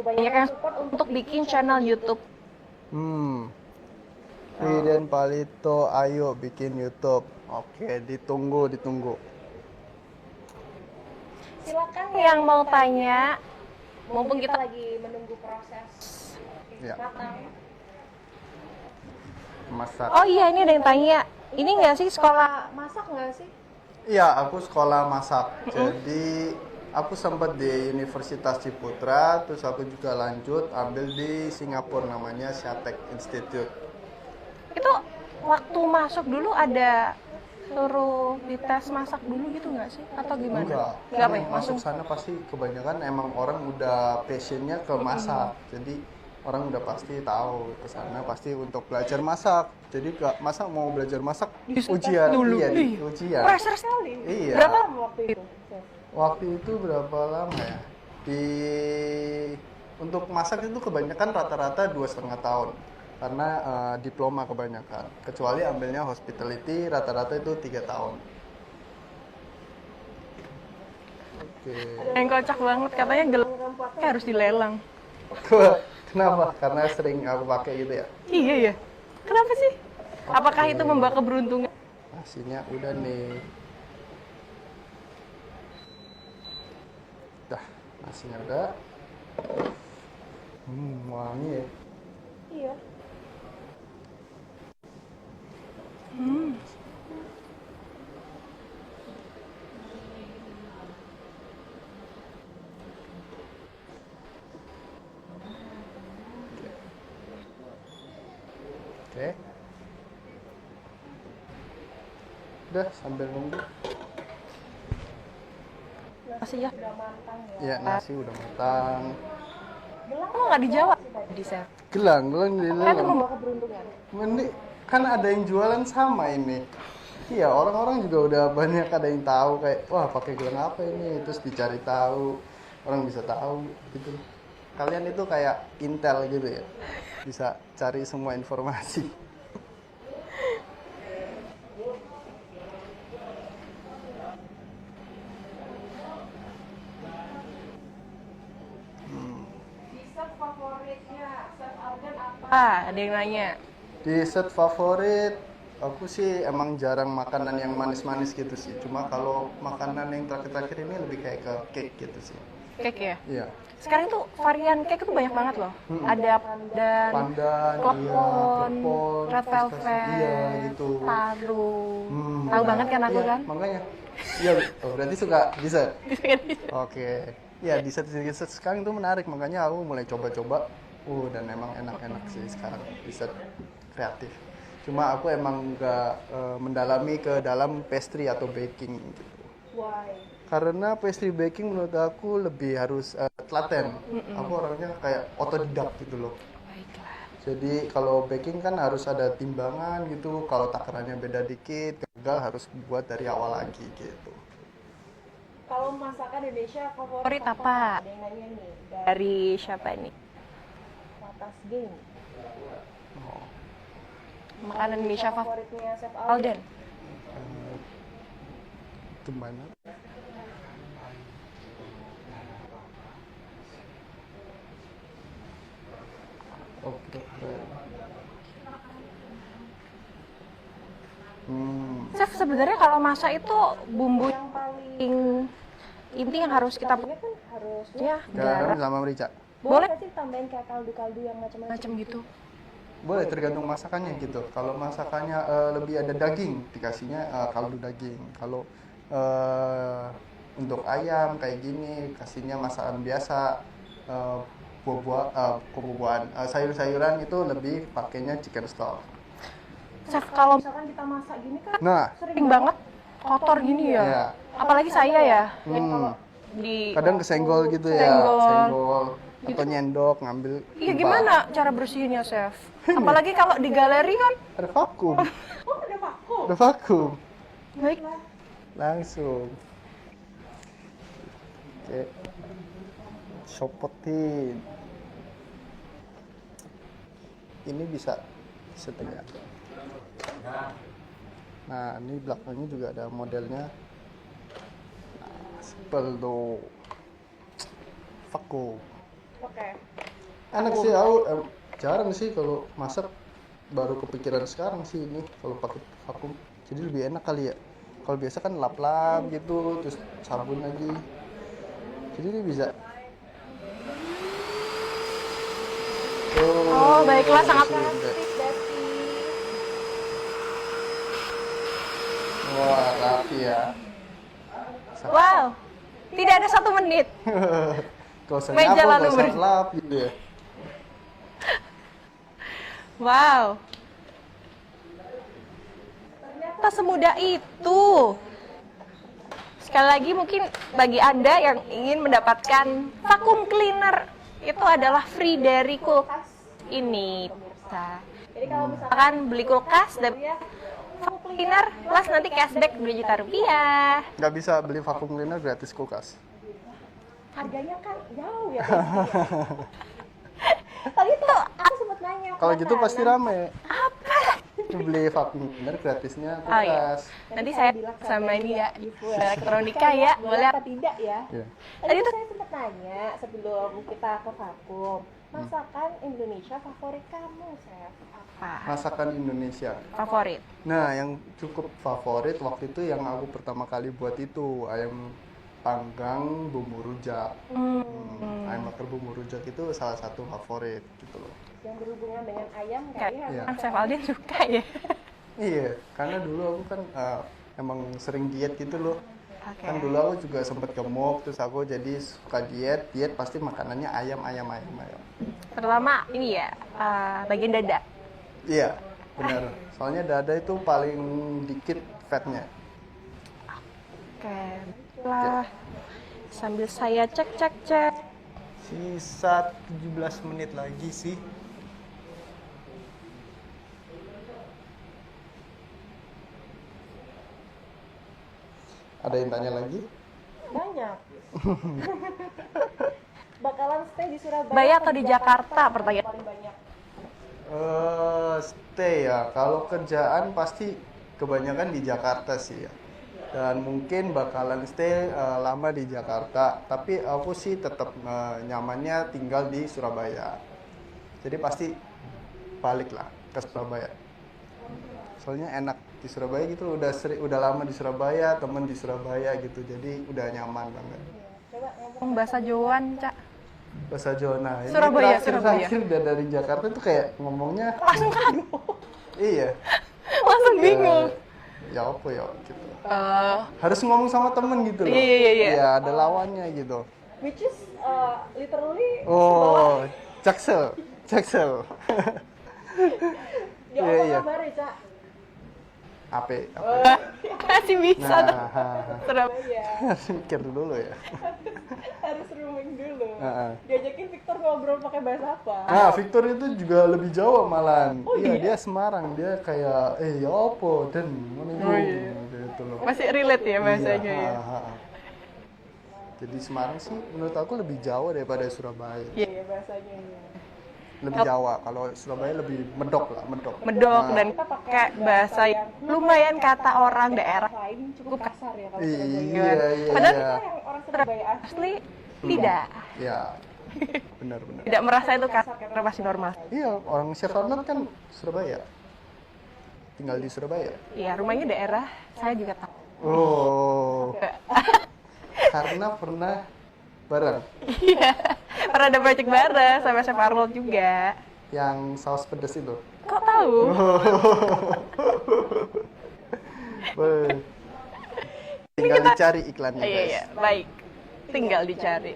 banyak yang support untuk bikin channel YouTube. Widen Palito, ayo bikin YouTube. Oke, ditunggu. Silakan yang mau tanya, mumpung kita lagi menunggu proses Ya. matang. Masak. Oh iya, ini ada yang tanya. Ini nggak sih sekolah masak nggak sih? Iya, aku sekolah masak. Jadi aku sempat di Universitas Ciputra, terus aku juga lanjut ambil di Singapura namanya Siatek Institute. Itu waktu masuk dulu ada suruh dites masak dulu gitu nggak sih? Atau gimana? Enggak. Nggak apa ya? Masuk sana pasti kebanyakan emang orang udah passionnya ke masak. Jadi orang udah pasti tahu ke sana pasti untuk belajar masak. Jadi gak masa mau belajar masak ujian dulu. iya Ih, ujian. pressure sekali. Iya. Berapa lama waktu itu? Waktu itu berapa lama ya? Untuk masak itu kebanyakan rata-rata 2,5 tahun karena diploma kebanyakan. Kecuali ambilnya hospitality rata-rata itu 3 tahun. Oke. Yang kocak banget katanya gelang harus dilelang. Kenapa? Karena sering aku pakai gitu ya. Iya ya. Kenapa sih? Apakah itu membawa keberuntungan? Nasinya udah nih. Dah, nasinya udah. Wangi ya. Iya. Oke. Udah sambil nunggu. Masih ya. Udah matang ya. Ya, nasi udah matang. Kamu nggak dijawab di chef. Gelang Kan itu dilelang. membawa keberuntungan. Mending kan ada yang jualan sama ini. Iya, orang-orang juga udah banyak ada yang tahu kayak wah pakai gelang apa ini, terus dicari tahu, orang bisa tahu gitu. Kalian itu kayak intel gitu ya, bisa cari semua informasi. Dessert favoritnya chef Alden apa? Ada yang nanya. Dessert favorit, aku sih emang jarang makanan yang manis-manis gitu sih. Cuma kalau makanan yang terakhir-terakhir ini lebih kayak ke cake gitu sih. Cake ya? Iya. Sekarang tuh varian cake itu banyak banget loh. Ada pandan, Pandan, klepon, red pistachio, velvet, iya gitu. taru. Hmm, Tahu banget kan aku iya, kan? makanya. Iya, berarti suka dessert. Oke. Ya, dessert sekarang itu menarik, makanya aku mulai coba-coba. Dan emang enak-enak sih sekarang dessert kreatif. Cuma aku emang nggak mendalami ke dalam pastry atau baking gitu. Why? Karena pastry baking menurut aku lebih harus telaten. Aku orangnya kayak otodidak gitu loh. Baiklah. Jadi kalau baking kan harus ada timbangan gitu. Kalau takarannya beda dikit, gagal harus buat dari awal lagi gitu. Kalau masakan Indonesia favorit apa? Ada yang nanya nih. Dari siapa nih? Atas game. Oh. Makanan Indonesia favoritnya chef Alden. Itu mana? Oke. Chef, sebenarnya kalau masak itu bumbu yang paling inti yang harus kita punya kan harusnya Garam garam. sama merica. Boleh nggak sih tambahin kayak kaldu-kaldu yang macam-macam gitu? Boleh tergantung masakannya gitu. Kalau masakannya lebih ada daging, dikasihnya kaldu daging. Kalau untuk ayam kayak gini, kasihnya masakan biasa. Buah-buahan, sayur-sayuran itu lebih pakainya chicken stock. Chef, kalau misalkan kita masak gini kan Nah, sering banget kotor gini ya. ya. Apalagi saya ya. Yang kalau di Kadang kesenggol gitu ya, Senggol. senggol atau nyendok ngambil. Iya, tumpah. gimana cara bersihinnya, Chef? Apalagi kalau di galeri kan. Ada vakum, Oh, ada vakum. ada vakum. Baik. Langsung. Oke. Sopotin. Ini bisa setengah. Nah, ini belakangnya juga ada modelnya. Nah, simple tuh. Vakum. Oke. Enak sih, aku jarang sih kalau masak, baru kepikiran sekarang sih ini kalau pakai vakum. Jadi lebih enak kali ya. Kalau biasa kan lap-lap gitu, terus sabun lagi. Jadi ini bisa. Oh, baiklah, sangat sudah. praktis, Dati. Wah, rapi ya. Wow, tidak ada 1 menit. Gak usah Meja nyapu, lalu gak usah lap gitu ya. Wow. Ternyata semudah itu. Sekali lagi mungkin bagi Anda yang ingin mendapatkan vacuum cleaner, itu adalah free dari kulkas ini, pemirsa. Jadi kalau misalkan beli kulkas dan vacuum cleaner plus nanti cashback 2 juta rupiah. Nggak bisa beli vacuum cleaner gratis kulkas. Harganya kan jauh ya. Tadi tuh aku sempat nanya. Kalau gitu pasti rame. Apa? Beli vacuum cleaner gratisnya Oh iya. kulkas. Nanti saya sama ini ya, elektronika ya, boleh apa tidak ya? Iya. Tadi tuh saya sempat nanya sebelum kita ke vakum, masakan Indonesia favorit kamu, Chef? Apa? Masakan Indonesia. Favorit? Nah, yang cukup favorit waktu itu yang aku pertama kali buat itu ayam panggang bumbu rujak. Ayam bakar bumbu rujak itu salah satu favorit gitu loh. Yang berhubungan dengan ayam kali ya? Iya. Kan Chef Alden suka ya? Iya, karena dulu aku kan emang sering diet gitu loh. Oke. Kan dulu aku juga sempet gemuk, terus aku jadi suka diet pasti makanannya ayam. Terutama ini ya, bagian dada. Iya, benar. Soalnya dada itu paling dikit fatnya. Oke, lah. Sambil saya cek. Sisa 17 menit lagi sih. Ada yang tanya lagi? Banyak. Bakalan stay di Surabaya atau di Jakarta? Pertanyaan paling banyak. Stay ya. Kalau kerjaan pasti kebanyakan di Jakarta sih ya. Dan mungkin bakalan stay lama di Jakarta. Tapi aku sih tetap nyamannya tinggal di Surabaya. Jadi pasti balik lah ke Surabaya. Soalnya enak di Surabaya gitu, udah lama di Surabaya, temen di Surabaya gitu. Jadi udah nyaman banget. Coba ngomong bahasa Jawaan, Cak. Bahasa Jawa. Nah, ini Surabaya. terakhir udah dari Jakarta tuh kayak ngomongnya Langsung kaget. iya. Langsung bingung. Ya apa ya gitu. Harus ngomong sama temen gitu loh. Iya. Ya ada lawannya gitu. Which is literally Oh, Jaksel. ya Iya, iya. kabar ya, Cak? Ape. Masih bisa tuh. Nah, Surabaya. harus mikir dulu ya. Harus rooming dulu. Heeh. Diajakin Victor ngobrol pakai bahasa apa? Nah, Victor itu juga lebih Jawa malahan. Oh, iya? Dia Semarang, dia kayak ya apa dan ngono gitu loh. Masih relate ya bahasanya Iya, ya. Jadi Semarang sih menurut aku lebih Jawa daripada Surabaya. Iya, bahasanya ya. Lebih Jawa, kalau Surabaya lebih medok. Medok Nah, dan kita pakai bahasa yang lumayan kata orang daerah lain cukup kasar ya kalau Surabaya. Iya. Padahal kita yang orang Surabaya asli tidak. Ya, benar. Tidak merasa itu kasar karena masih normal. Iya, orang Chef Arnold kan Surabaya. Tinggal di Surabaya. Iya, rumahnya daerah, saya juga tahu. Oh, karena pernah bareng Iya, pernah ada project bareng sama Chef Arnold juga. yang saus pedas itu. Kok tahu? Weh. Tinggal dicari iklannya, guys. Iya, baik. Tinggal dicari.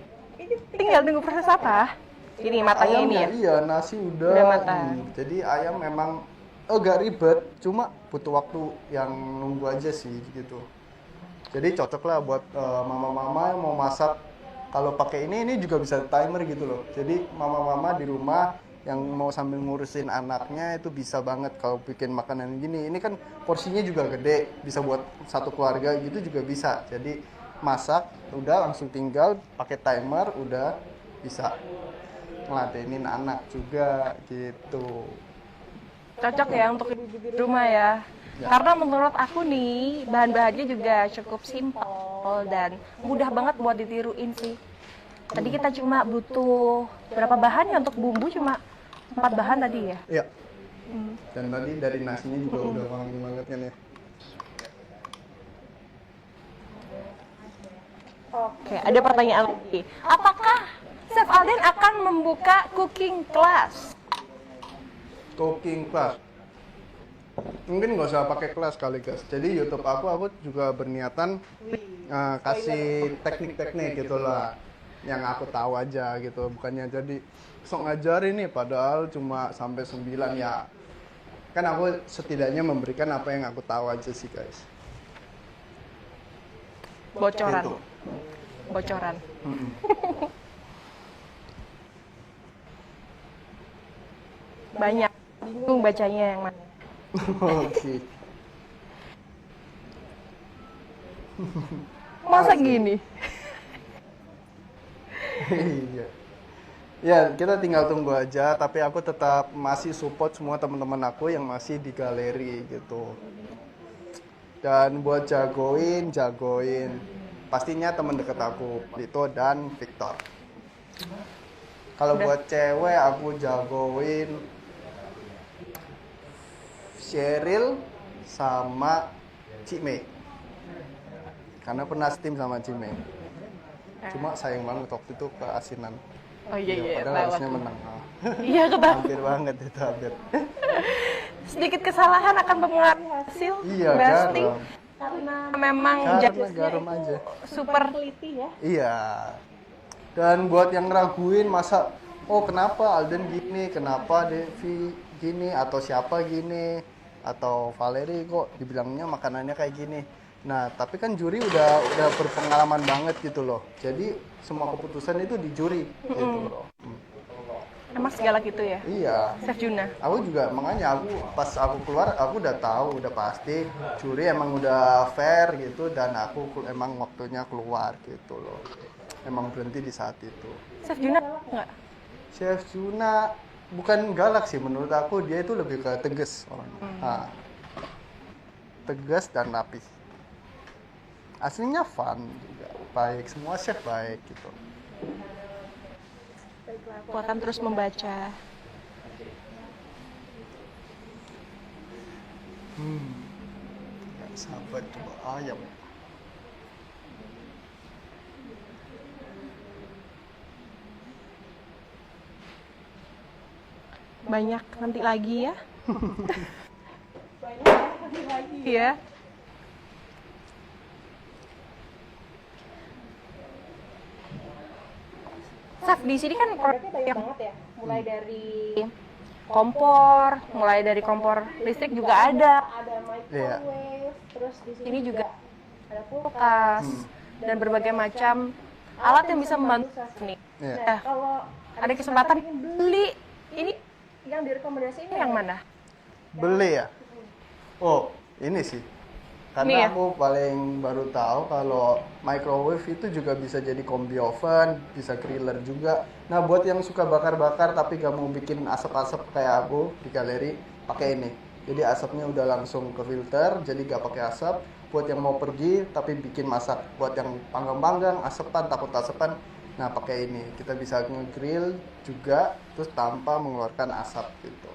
Tinggal tunggu proses apa? Ini matangnya ini Ayamnya, ya. iya, nasi udah. Udah matang. Jadi ayam memang agak ribet, cuma butuh waktu yang nunggu aja sih gitu. Jadi cocok lah buat mama-mama yang mau masak. Kalau pakai ini juga bisa timer gitu loh. Jadi mama-mama di rumah yang mau sambil ngurusin anaknya itu bisa banget kalau bikin makanan gini. Ini kan porsinya juga gede, bisa buat satu keluarga gitu juga bisa. Jadi masak, udah langsung tinggal pakai timer, udah bisa ngeladenin anak juga gitu. Cocok ya untuk ibu di rumah ya. Karena menurut aku nih, bahan-bahannya juga cukup simpel dan mudah banget buat ditiruin sih. Tadi kita cuma butuh berapa bahan ya untuk bumbu? Cuma 4 bahan tadi ya? Iya. Dan tadi dari nasinya juga udah wangi banget kan ya. Oke, ada pertanyaan lagi. Apakah Chef Alden akan membuka cooking class? Cooking class. Mungkin nggak usah pakai kelas kali guys. Jadi YouTube aku juga berniatan kasih teknik-teknik gitu lah, yang aku tahu aja gitu. Bukannya jadi sok ngajarin nih, padahal cuma sampai 9 ya. Kan aku setidaknya memberikan apa yang aku tahu aja sih guys. Bocoran. Gitu. Bocoran. Banyak. Bingung bacanya yang mana. Oke. Masa gini? Iya. Ya, kita tinggal tunggu aja, tapi aku tetap masih support semua teman-teman aku yang masih di galeri gitu. Dan buat jagoin. Pastinya teman dekat aku, Lito dan Victor. Kalau buat cewek aku jagoin Cheryl sama Cime. Karena pernah steam sama Cime. Cuma sayang banget waktu itu keasinan. Oh iya, Padahal lewat. harusnya menang. Iya, ketahuan. Hampir banget itu, hampir. Sedikit kesalahan akan mempengaruhi hasil Iya, basting. garam. Karena memang Karena judgesnya garam itu aja. super teliti ya. Iya. Dan buat yang ngeraguin masa, oh kenapa Alden gini, kenapa Devi gini, atau siapa gini, atau Valerie kok dibilangnya makanannya kayak gini. Nah, tapi kan juri udah berpengalaman banget gitu loh. Jadi semua keputusan itu di juri gitu loh. Emang segala gitu ya, Iya. Chef Juna? Aku juga makanya pas aku keluar aku udah tahu, udah pasti juri emang udah fair gitu, dan aku emang waktunya keluar gitu loh. Emang berhenti di saat itu. Chef Juna nggak? Chef Juna bukan galak sih menurut aku, dia itu lebih ke tegas orangnya. Nah, tegas dan rapi. Aslinya fun juga, baik, semua chef baik gitu. Aku akan terus membaca. Gak sabar coba ayam. Banyak nanti lagi ya. Banyak nanti lagi ya. Chef, di sini kan produknya banyak banget ya. Mulai dari kompor listrik juga ada microwave, terus di sini juga ada kulkas dan berbagai macam alat yang bisa membantu chef nih. Iya. Nah, kalau ada kesempatan beli ini yang direkomendasiin yang mana? Beli ya? Oh, ini sih. Karena Ini ya? aku paling baru tahu kalau microwave itu juga bisa jadi combi oven, bisa griller juga. Nah, buat yang suka bakar-bakar tapi gak mau bikin asap-asap kayak aku di galeri, pakai ini. Jadi asapnya udah langsung ke filter, jadi gak pakai asap. Buat yang mau pergi tapi bikin masak, buat yang panggang-panggang, asepan, takut asepan, nah pakai ini. Kita bisa nge-grill juga, terus tanpa mengeluarkan asap gitu.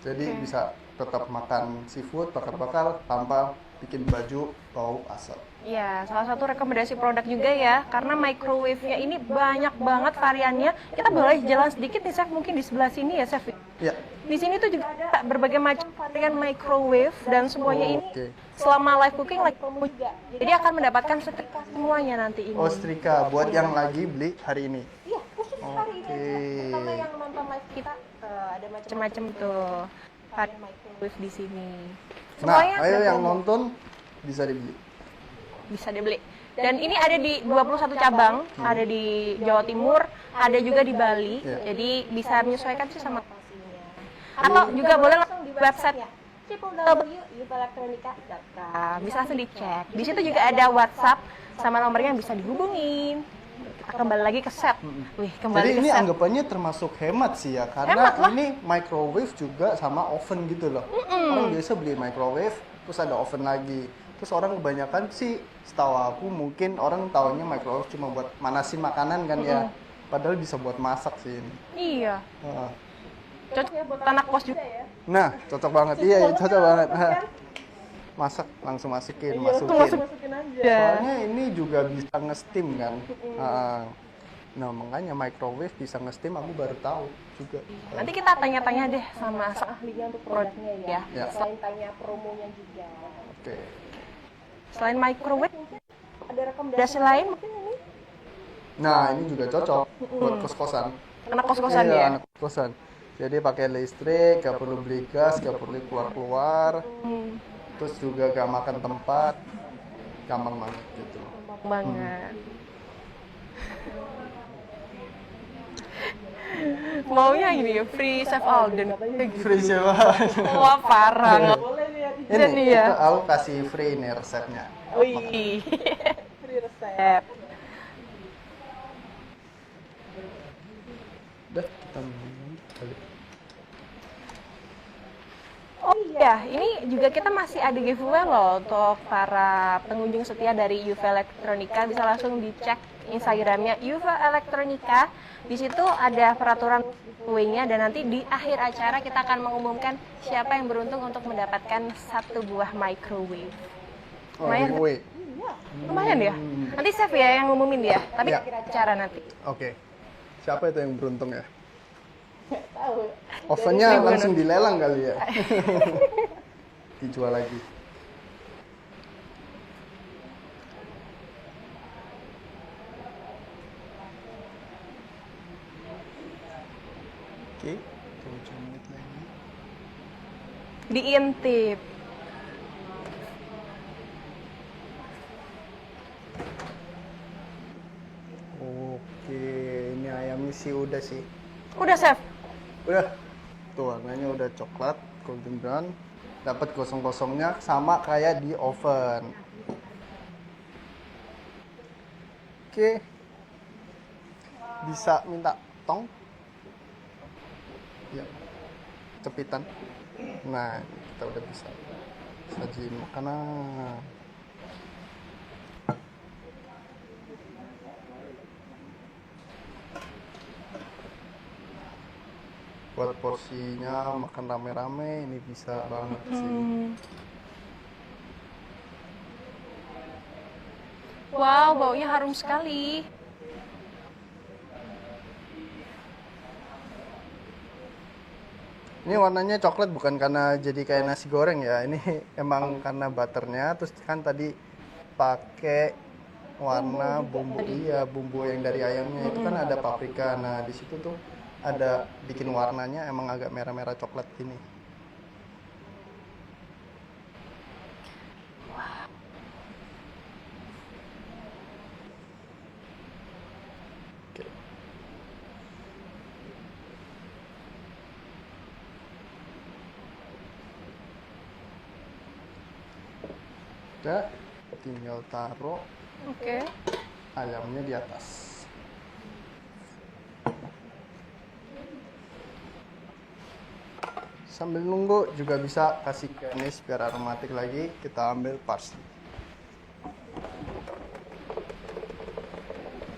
Jadi bisa tetap makan seafood bakar-bakar tanpa bikin baju bau asap. Ya, salah satu rekomendasi produk juga ya, karena microwave-nya ini banyak banget variannya. Kita boleh jalan sedikit nih, Chef, mungkin di sebelah sini ya, Chef. Ya. Di sini tuh juga ada berbagai macam varian microwave dan semuanya ini Oke. selama live cooking live promo juga. Jadi akan mendapatkan setrika semuanya nanti ini. Oh, setrika buat yang lagi beli hari ini. Iya, khusus hari ini aja. Oke. Sama yang nonton live kita ada macam-macam tuh varian microwave di sini. Nah, Semuanya ayo ada yang promo. nonton bisa dibeli. Bisa dibeli. Dan ini ada di 21 cabang, ada di Jawa Timur, ada juga di Bali. Iya. Jadi bisa menyesuaikan sih sama lokasinya. Atau juga boleh langsung di website www.yupelectronica.com. Bisa langsung dicek. Di situ juga ada WhatsApp sama nomornya yang bisa dihubungin. Kita kembali lagi ke set. Wih, kembali Jadi ke ini set. anggapannya termasuk hemat sih ya, karena Hemat lah. ini microwave juga sama oven gitu loh. Orang biasa beli microwave, terus ada oven lagi. Terus orang kebanyakan sih, setahu aku mungkin orang taunya microwave cuma buat manasin makanan kan ya. Padahal bisa buat masak sih ini. Iya. Heeh. Cocok ya buat anak kos juga ya. Nah, cocok banget. Iya, cocok banget. Masak langsung masukin. Masukin aja. Soalnya ini juga bisa nge-steam kan. Nah, makanya microwave bisa nge-steam aku baru tahu juga. Nanti kita tanya-tanya deh sama ahlinya untuk produknya ya. Ya. Selain tanya promonya juga. Oke. Selain microwave, ada rekomendasi lain mungkin ini? Nah, ini juga cocok buat kos-kosan. Anak kos-kosan Iya, ya? anak kos-kosan. Jadi pakai listrik, gak perlu beli gas, gak perlu keluar-keluar. Terus juga gak makan tempat. Gampang banget gitu. Banget. Maunya ini ya, free chef Alden. Free siapa? Wah, parah. Ini ya. itu aku kasih free nih resepnya. Wih. Free resep. Udah, kita balik. Oh iya, ini juga kita masih ada giveaway loh untuk para pengunjung setia dari Yuva Electronica. Bisa langsung dicek Instagramnya Yuva Electronica. Di situ ada peraturan giveaway-nya dan nanti di akhir acara kita akan mengumumkan siapa yang beruntung untuk mendapatkan 1 buah microwave. Oh, Lumayan. giveaway. Lumayan ya. Nanti chef ya yang ngumumin ya. Tapi Ya. akhir acara nanti. Oke. Siapa itu yang beruntung ya? Ovennya langsung dilelang kali ya. Dijual lagi. Oke, 7 menit lagi. Diintip. Oke, ini ayamnya sih udah sih. Udah chef. Udah. Tuh warnanya udah coklat, golden brown. Dapat gosong-gosongnya sama kayak di oven. Oke. Bisa minta tong? Ya. Cepitan. Nah, kita udah bisa sajiin makanan. Buat porsinya makan rame-rame ini bisa banget sih. Wow, baunya harum sekali. Ini warnanya coklat bukan karena jadi kayak nasi goreng ya. Ini emang karena butternya. Terus kan tadi pakai warna bumbu, iya bumbu yang dari ayamnya itu kan ada paprika. Nah di situ tuh ada bikin warnanya emang agak merah-merah coklat gini. Oke. Udah, tinggal taruh Oke. ayamnya di atas. Sambil nunggu juga bisa kasih garnish biar aromatik lagi. Kita ambil parsley.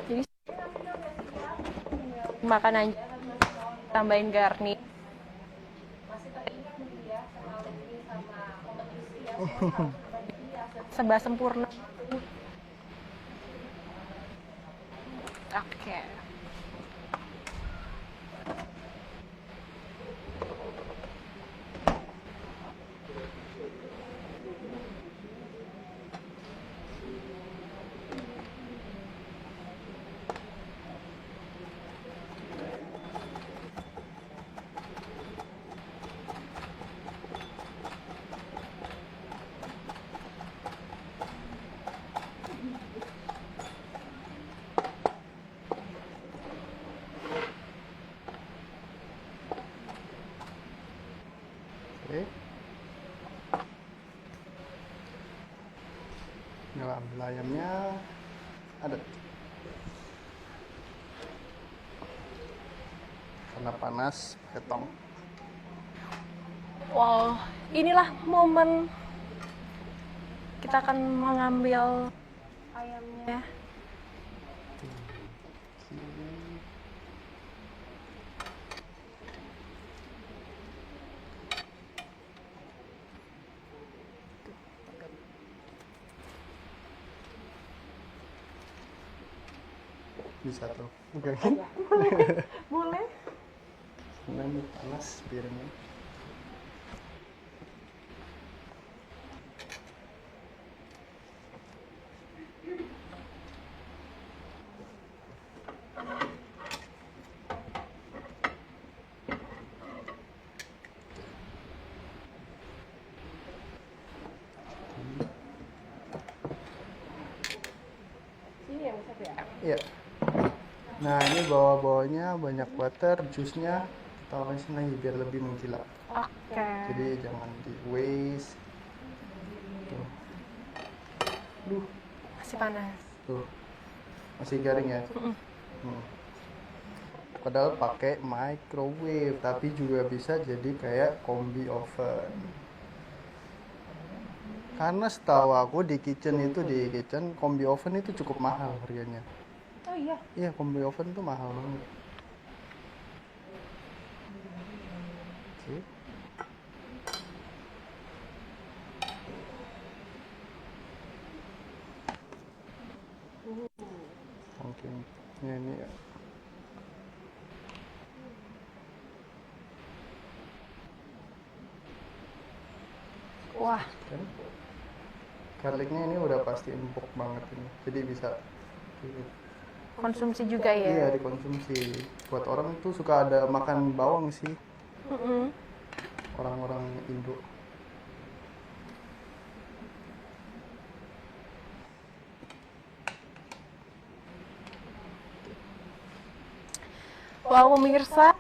Jadi makanan tambahin garnish. Serba sempurna. Oke. Oke. Ini ambil ayamnya. Ada. Karena panas, pakai tong. Wow, inilah momen kita akan mengambil ayamnya. Bisa tuh. Oke. Boleh. Nah, ini panas piringnya. Ini yang chef ya? Iya. Nah, ini bawah-bawahnya banyak butter, jusnya kita olesin lagi biar lebih mengkilap. Oke. Jadi jangan di waste. Tuh. Duh, Masih panas. tuh. Masih garing ya? Hmm. Padahal pakai microwave, tapi juga bisa jadi kayak combi oven. Karena setahu aku di kitchen combi oven itu cukup mahal harganya. Oh iya. Iya, combi oven tuh mahal banget. Oke. Mungkin ini ya. Wah, Kan? Garlicnya ini udah pasti empuk banget ini. Jadi bisa konsumsi juga iya ya. dikonsumsi. Buat orang tuh suka ada makan bawang sih, Mm-mm. orang-orang Indo. Wow, pemirsa,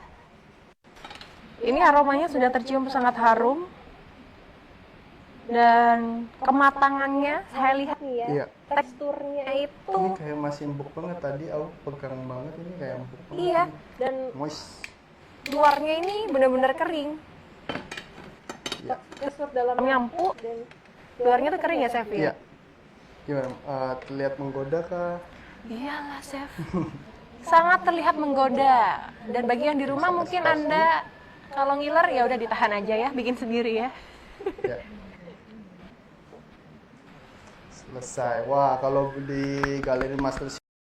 ini aromanya sudah tercium sangat harum. Dan kematangannya, saya lihat nih ya, Iya. teksturnya itu, Ini kayak masih empuk banget tadi. Aku pegang banget ini kayak empuk banget. iya, Ini. dan Moist. luarnya ini benar-benar kering. Iya. Tekstur dalamnya empuk dan luarnya tuh kering ya, Chef? Iya. Gimana? Terlihat menggoda kah? Iyalah, Chef. Sangat terlihat menggoda. Dan bagi yang di rumah mungkin Anda kalau ngiler ya udah ditahan aja ya, bikin sendiri ya. Ya. Selesai. Wah, kalau di Galeri Master